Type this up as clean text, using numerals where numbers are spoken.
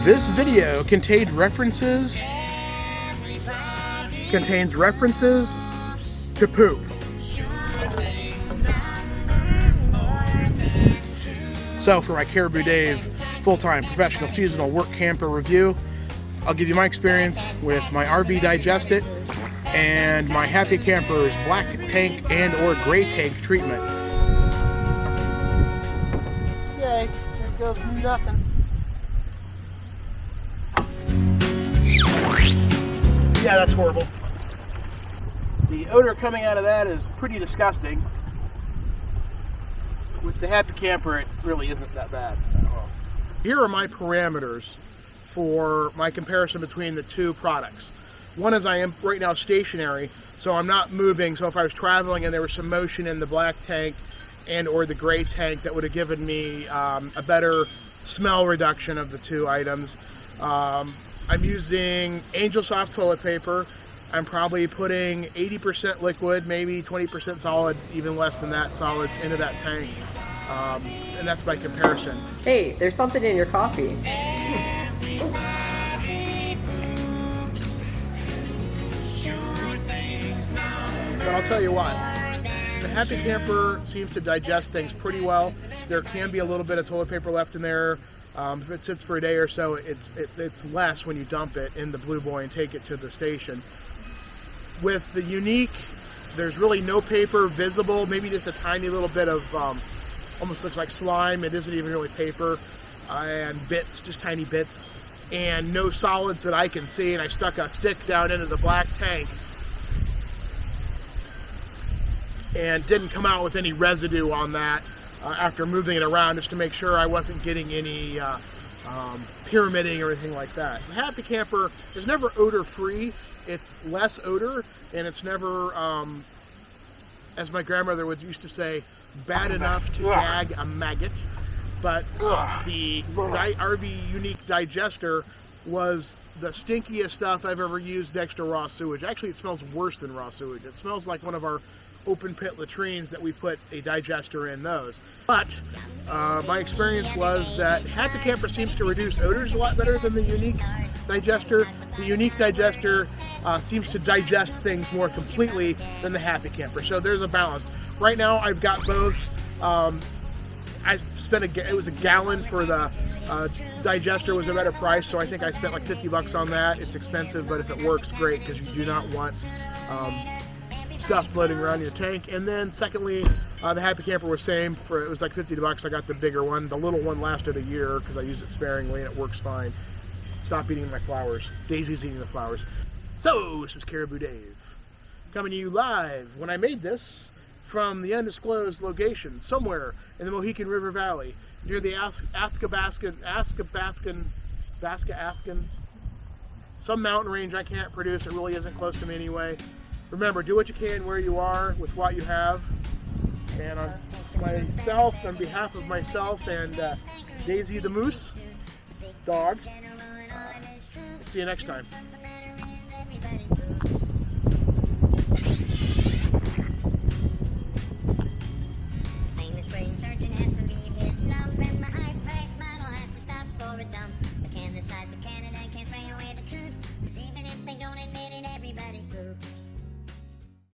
This video contains references to poop. So for my Caribou Dave full-time professional seasonal work camper review, I'll give you my experience with my RV Digest It and my Happy Camper's black tank and or gray tank treatment. Yay, there goes nothing. Yeah, that's horrible. The odor coming out of that is pretty disgusting. With the Happy Camper, it really isn't that bad at all. Here are my parameters for my comparison between the two products. One is I am right now stationary, so I'm not moving. So if I was traveling and there was some motion in the black tank and or the gray tank, that would have given me a better smell reduction of the two items. I'm using Angel Soft toilet paper. I'm probably putting 80% liquid, maybe 20% solid, even less than that solids into that tank. And that's my comparison. Hey, there's something in your coffee. But I'll tell you what, the Happy Camper seems to digest things pretty well. There can be a little bit of toilet paper left in there. If it sits for a day or so, it's less when you dump it in the Blue Boy and take it to the station. With the Unique, there's really no paper visible, maybe just a tiny little bit of, almost looks like slime. It isn't even really paper, and bits, just tiny bits, and no solids that I can see. And I stuck a stick down into the black tank and didn't come out with any residue on that after moving it around, just to make sure I wasn't getting any pyramiding or anything like that. The Happy Camper is never odor-free. It's less odor, and it's never, as my grandmother used to say, bad enough to gag a maggot. But the RV Unique Digester was the stinkiest stuff I've ever used next to raw sewage. Actually, it smells worse than raw sewage. It smells like one of our open pit latrines that we put a digester in those. But my experience was that Happy Camper seems to reduce odors a lot better than the Unique Digester. The Unique Digester seems to digest things more completely than the Happy Camper. So there's a balance. Right now I've got both. I spent it was a gallon for the digester, was a better price, so I think I spent like 50 bucks on that. It's expensive, but if it works, great, because you do not want stuff floating around your tank. And then secondly, the Happy Camper was same, it was like 50 bucks. I got the bigger one. The little one lasted a year because I used it sparingly and it works fine. Stop eating my flowers. Daisy's eating the flowers. So this is Caribou Dave coming to you live when I made this from the undisclosed location somewhere in the Mohican River Valley near the Athabascan, some mountain range I can't produce. It really isn't close to me anyway. Remember, do what you can where you are with what you have. And on behalf of myself and Daisy the Moose, dog, see you next time.